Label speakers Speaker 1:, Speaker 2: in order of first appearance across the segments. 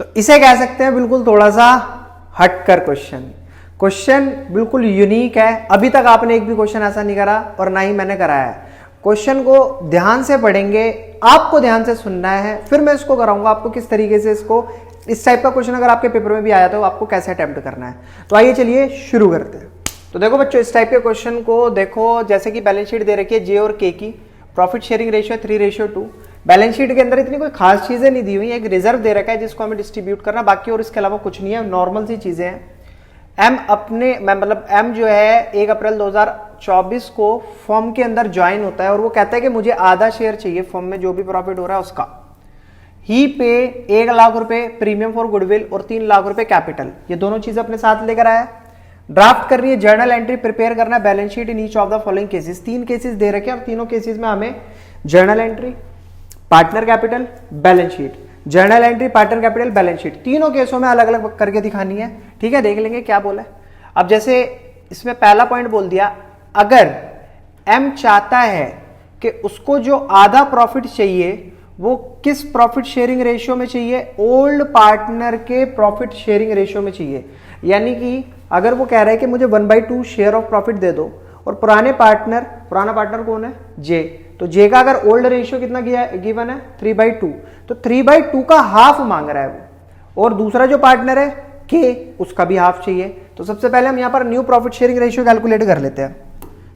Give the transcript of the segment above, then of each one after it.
Speaker 1: तो इसे कह सकते हैं बिल्कुल थोड़ा सा हटकर क्वेश्चन। क्वेश्चन बिल्कुल यूनिक है, अभी तक आपने एक भी क्वेश्चन ऐसा नहीं करा और ना ही मैंने कराया है। क्वेश्चन को ध्यान से पढ़ेंगे, आपको ध्यान से सुनना है, फिर मैं इसको कराऊंगा आपको किस तरीके से इसको, इस टाइप का क्वेश्चन अगर आपके पेपर में भी आया तो आपको कैसे अटेम्प्ट करना है। तो आइए चलिए शुरू करते हैं। तो देखो बच्चों, इस टाइप के क्वेश्चन को देखो, जैसे कि बैलेंस शीट दे रखी है जे और के की, profit sharing ratio 3:2। Balance sheet के अंदर इतनी कोई खास चीजें नहीं दी हुई, एक रिजर्व दे रखा है जिसको हमें डिस्ट्रीब्यूट करना, बाकी और इसके अलावा कुछ नहीं है, नॉर्मल सी चीजें हैं। एम जो है 1 अप्रैल 2024 को फर्म के अंदर ज्वाइन होता है और वो कहता है कि मुझे आधा शेयर चाहिए फर्म में जो भी प्रॉफिट हो रहा है उसका। ही पे 1 लाख रुपए प्रीमियम फॉर गुडविल और 3 लाख रुपए कैपिटल, ये दोनों चीजें अपने साथ लेकर आया। ड्राफ्ट कर रही है, जर्नल एंट्री प्रिपेयर करना है, balance sheet in each of the following cases. 3 cases they रखे हैं और तीनों केसेस में हमें journal entry, partner capital, balance sheet, journal entry, partner capital, balance sheet, तीनों केसों में अलग अलग करके दिखानी है। ठीक है, देख लेंगे क्या बोला है। अब जैसे इसमें पहला पॉइंट बोल दिया, अगर एम चाहता है कि उसको जो आधा प्रॉफिट चाहिए वो किस प्रॉफिट शेयरिंग रेशियो में चाहिए, ओल्ड पार्टनर के प्रॉफिट शेयरिंग रेशियो में चाहिए। यानी कि अगर वो कह रहा है कि मुझे 1/2 शेयर ऑफ प्रॉफिट दे दो और पुराना पार्टनर कौन है, जे, तो जे का अगर ओल्ड रेशियो कितना गिवन है 3/2, तो 3/2 का हाफ मांग रहा है वो, और दूसरा जो पार्टनर है के, उसका भी हाफ चाहिए। तो सबसे पहले हम यहां पर new profit sharing ratio calculate कर लेते हैं।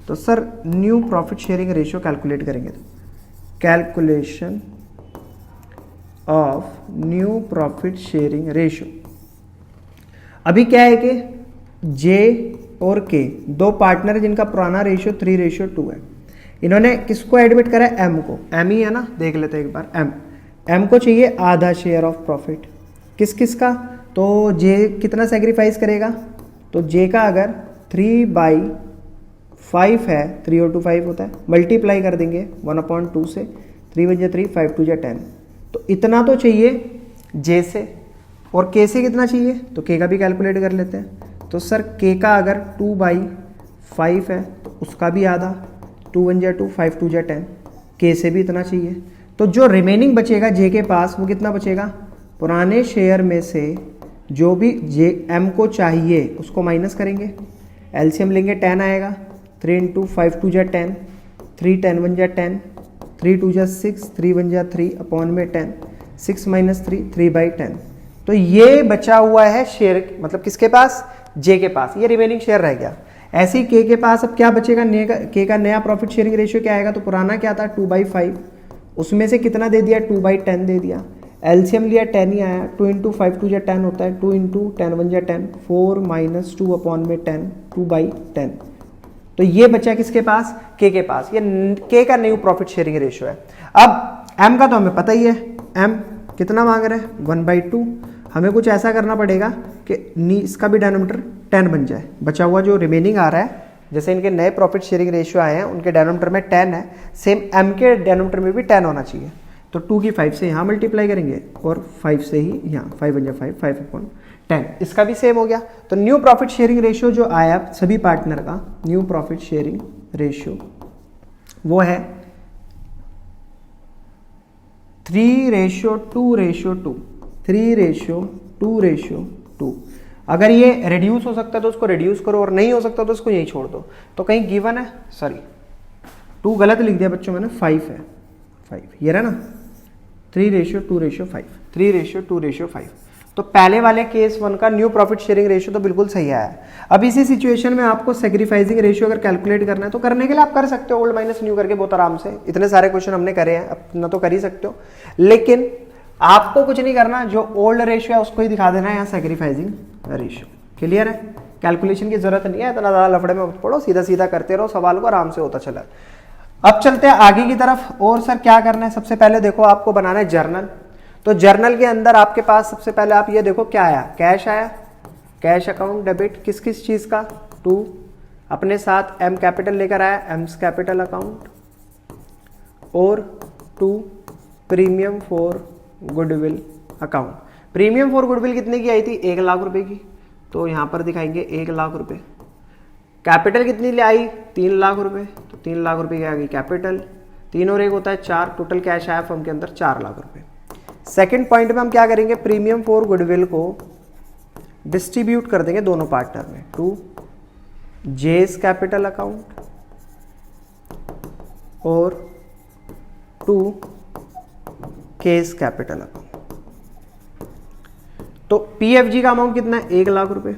Speaker 1: तो sir new profit sharing ratio calculate करेंगे, तो calculation of new profit sharing ratio. अभी क्या है कि जे और के दो पार्टनर है जिनका पुराना रेशियो 3:2 है। इन्होंने किसको एडमिट करा है, एम को, एम ही है ना, देख लेते हैं एक बार। एम को चाहिए आधा शेयर ऑफ प्रॉफिट, किस किस का, तो जे कितना सेक्रीफाइस करेगा, तो जे का अगर 3/5 है, 3 और 2 5 होता है, मल्टीप्लाई कर देंगे 1/2 से, 3 × 3 5 × 2 10, तो इतना तो चाहिए जे से। और के से कितना चाहिए, तो के का भी कैलकुलेट कर लेते हैं। तो सर के का अगर 2/5 है तो उसका भी आधा, 2 × 2 5 × 2 10, के से भी इतना चाहिए। तो जो रिमेनिंग बचेगा जे के पास वो कितना बचेगा, पुराने शेयर में से जो भी जे एम को चाहिए उसको माइनस करेंगे, एलसीएम लेंगे 10 आएगा, 3 × 5 × 2 10, 3 10 1 10, 3 2 6, 3 1 3 अपॉन में 10, 6 - 3 3/10। तो ये बचा हुआ है शेयर, मतलब किसके पास, जे के पास, ये रिमेनिंग शेयर रह गया। ऐसे ही के पास अब क्या बचेगा, के का नया प्रॉफिट शेयरिंग रेशियो क्या आएगा, तो पुराना क्या था 2/5, उसमें से कितना दे दिया 2/10 दे दिया, एलसीएम लिया 10 ही आया, 2 × 5 × 2 10 होता है, 2 × 10 1 10, 4 - 2 अपॉन में 10, 2/10। तो ये बचा किसके पास, के पास, ये के का न्यू प्रॉफिट शेयरिंग रेशियो है। अब एम का तो हमें पता ही है, एम कितना मांग रहे हैं 1/2, हमें कुछ ऐसा करना पड़ेगा कि इसका भी डिनोमिनेटर 10 बन जाए, बचा हुआ जो रिमेनिंग आ रहा है, जैसे इनके नए प्रॉफिट शेयरिंग रेशियो आए हैं उनके डिनोमिनेटर में 10 है, सेम एम के डिनोमिनेटर में भी 10 होना चाहिए। तो 2 की 5 से यहाँ मल्टीप्लाई करेंगे और 5 से ही यहाँ, 5 × 5 5/10, इसका भी सेम हो गया। तो न्यू प्रॉफिट शेयरिंग रेशियो जो आया सभी पार्टनर का, न्यू प्रॉफिट शेयरिंग रेशियो वो है 3:2:2, 3:2:2। अगर ये रिड्यूस हो सकता है तो उसको रिड्यूस करो और नहीं हो सकता तो उसको यही छोड़ दो। तो कहीं गिवन है, सॉरी 2 गलत लिख दिया बच्चों मैंने, 5 है, 5 ये रहा ना, 3:2:5, 3:2:5। तो पहले वाले केस 1 का न्यू प्रॉफिट शेयरिंग रेशियो तो बिल्कुल सही आया है। अब इसी सिचुएशन में आपको सेक्रीफाइसिंग रेशियो अगर कैलकुलेट करना है तो करने के लिए आप कर सकते हो ओल्ड माइनस न्यू करके बहुत आराम से, इतने सारे क्वेश्चन हमने करे हैं, अपना तो कर ही सकते हो, लेकिन आपको कुछ नहीं करना, जो ओल्ड रेशियो है उसको ही दिखा देना है यहाँ सेक्रीफाइसिंग रेशियो। क्लियर है, कैलकुलेशन की जरूरत नहीं है, इतना ज्यादा लफड़े में मत पड़ो, सीधा सीधा करते रहो, सवाल को आराम से होता चला। अब चलते हैं आगे की तरफ। और सर क्या करना है, सबसे पहले देखो आपको बनाना है जर्नल। तो जर्नल के अंदर आपके पास सबसे पहले आप ये देखो क्या आया, कैश आया, कैश अकाउंट डेबिट किस किस चीज का, 2, अपने साथ एम कैपिटल लेकर आया, एम्स कैपिटल अकाउंट, और 2 premium for goodwill account. Premium for goodwill कितने की आई थी, 1 लाख रुपए की, तो यहां पर दिखाएंगे 1 लाख रुपए। कैपिटल कितनी ले आई, 3 लाख रुपए, तो 3 लाख रुपए की आ गई कैपिटल, 3 और 1 होता है 4, टोटल कैश आया फर्म के अंदर 4 लाख रुपए। सेकंड पॉइंट में हम क्या करेंगे, प्रीमियम फॉर गुडविल को डिस्ट्रीब्यूट कर देंगे दोनों पार्टनर में, टू जेस कैपिटल अकाउंट और टू केस कैपिटल अकाउंट। तो पीएफजी का अमाउंट कितना है, 1 लाख रुपए।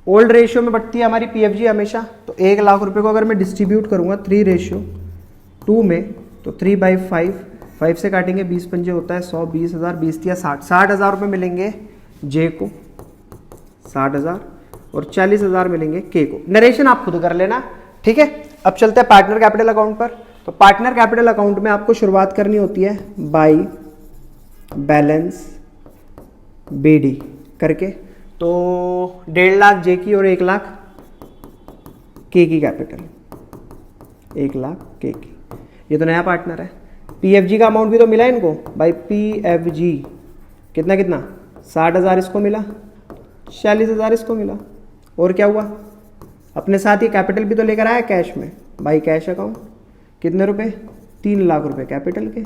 Speaker 1: ओल्ड रेशियो में बढ़ती है हमारी पीएफजी हमेशा, तो 1 लाख रुपए को अगर मैं डिस्ट्रीब्यूट करूंगा 3:2 में, तो 3/5, 5 से काटेंगे 20 पंजे होता है 100, 20,000, 20 या 60,000 रुपये मिलेंगे जे को, 60,000, और 40,000 मिलेंगे के को। नरेशन आप खुद कर लेना, ठीक है। अब चलते हैं पार्टनर कैपिटल अकाउंट पर। तो पार्टनर कैपिटल अकाउंट में आपको शुरुआत करनी होती है बाई बैलेंस बीडी करके। तो 1.5 लाख जे की और 1 लाख के की कैपिटल, 1 लाख के की। ये तो नया पार्टनर है। पीएफजी का अमाउंट भी तो मिला इनको, बाई पीएफजी कितना कितना 60,000 इसको मिला, 40,000 इसको मिला, और क्या हुआ, अपने साथ ये कैपिटल भी तो लेकर आया कैश में, बाई कैश अकाउंट कितने रुपए, 3 लाख रुपए कैपिटल के,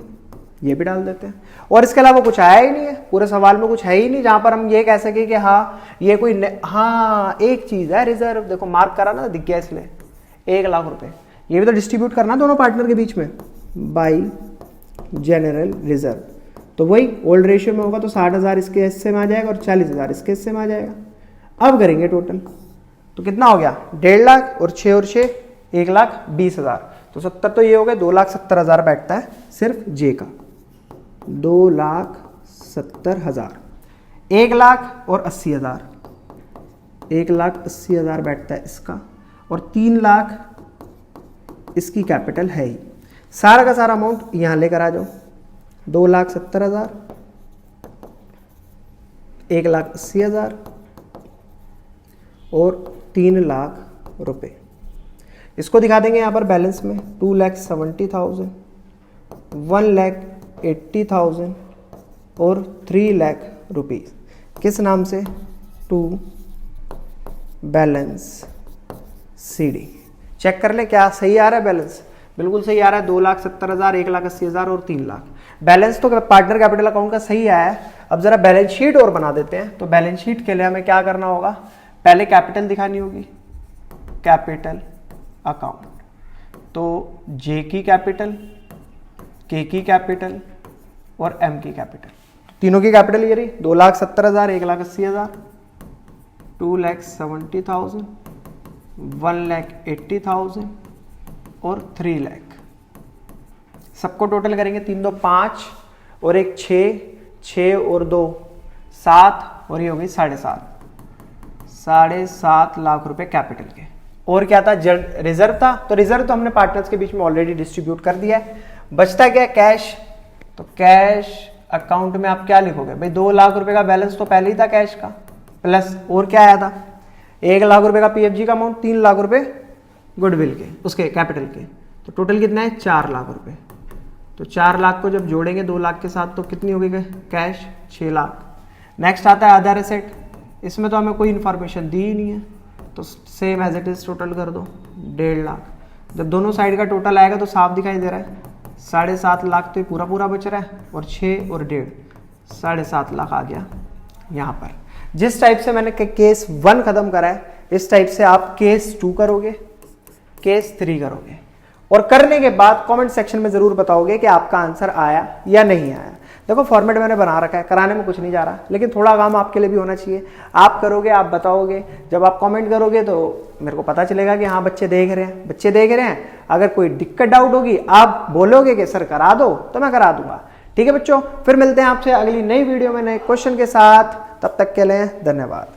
Speaker 1: ये भी डाल देते हैं। और इसके अलावा कुछ आया ही नहीं है, पूरे सवाल में कुछ है ही नहीं जहां पर हम ये कह सके कि हाँ ये कोई हाँ एक चीज है रिजर्व, देखो मार्क करा ना, दिख गया इसलिए 1 लाख रुपए, ये भी तो डिस्ट्रीब्यूट करना दोनों पार्टनर के बीच में बाई जनरल रिजर्व। तो वही ओल्ड रेशियो में होगा तो 60,000 इसके हिस्से में आ जाएगा और 40,000 इसके हिस्से में आ जाएगा। अब करेंगे टोटल, तो कितना हो गया, 1.5 लाख और 6 1,20,000, तो 70 तो ये हो गए, 2,70,000 बैठता है सिर्फ जे का, 2,70,000। 1 लाख और 80,000, 1,80,000 बैठता है इसका, और 3 लाख इसकी कैपिटल है ही। सारा का सारा अमाउंट यहां लेकर आ जाओ, 2,70,000, 1,80,000 और 3 लाख रुपए। इसको दिखा देंगे यहां पर बैलेंस में, 2,70,000, 1,80,000 और 3 लाख रुपीज। किस नाम से, टू बैलेंस सीडी। चेक कर ले क्या सही आ रहा है बैलेंस, बिल्कुल सही आ रहा है, 2,70,000, 1,80,000 और 3 लाख। बैलेंस तो पार्टनर कैपिटल अकाउंट का सही आया है। अब जरा बैलेंस शीट और बना देते हैं। तो बैलेंस शीट के लिए हमें क्या करना होगा, पहले कैपिटल दिखानी होगी, कैपिटल अकाउंट। तो जे की कैपिटल, के की कैपिटल और एम की कैपिटल, तीनों की कैपिटल ये रही, 2,70,000, 1,80,000, 2,70,000, 1,80,000 और 3 लाख। सबको टोटल करेंगे, 3 2 5 और 1 6, 6 और 2 7 और ये हो गई 7.5 लाख रुपए कैपिटल के। और क्या था, रिजर्व था, तो रिजर्व तो हमने पार्टनर्स के बीच में ऑलरेडी डिस्ट्रीब्यूट कर दिया है। बचता क्या, कैश। तो कैश अकाउंट में आप क्या लिखोगे भाई, 2 लाख रुपए का बैलेंस तो पहले ही था कैश का, प्लस और क्या आया था, 1 लाख रुपए का पीएफजी का अमाउंट, 3 लाख रुपए गुडविल के, उसके कैपिटल के। तो टोटल कितना है, 4 लाख रुपए। तो 4 लाख को जब जोड़ेंगे 2 लाख के साथ तो कितनी होगी कैश, 6 लाख। नेक्स्ट आता है अदर एसेट, इसमें तो हमें कोई इंफॉर्मेशन दी ही नहीं है, तो same as it is total कर दो, 1.5 लाख। जब दोनों साइड का टोटल आएगा तो साफ दिखाई दे रहा है, 7.5 लाख तो ये पूरा पूरा बच रहा है, और 6 और 1.5, 7.5 लाख आ गया यहाँ पर। जिस टाइप से मैंने केस 1 खत्म करा है, इस टाइप से आप केस 2 करोगे, केस 3 करोगे, और करने के बाद कमेंट सेक्शन में जरूर बताओगे कि आपका आंसर आया या नहीं आया। देखो फॉर्मेट मैंने बना रखा है, कराने में कुछ नहीं जा रहा, लेकिन थोड़ा काम आपके लिए भी होना चाहिए। आप करोगे, आप बताओगे, जब आप कमेंट करोगे तो मेरे को पता चलेगा कि हाँ बच्चे देख रहे हैं, बच्चे देख रहे हैं। अगर कोई दिक्कत डाउट होगी, आप बोलोगे कि सर करा दो, तो मैं करा दूंगा। ठीक है बच्चों, फिर मिलते हैं आपसे अगली नई वीडियो में नए क्वेश्चन के साथ। तब तक के लिए धन्यवाद।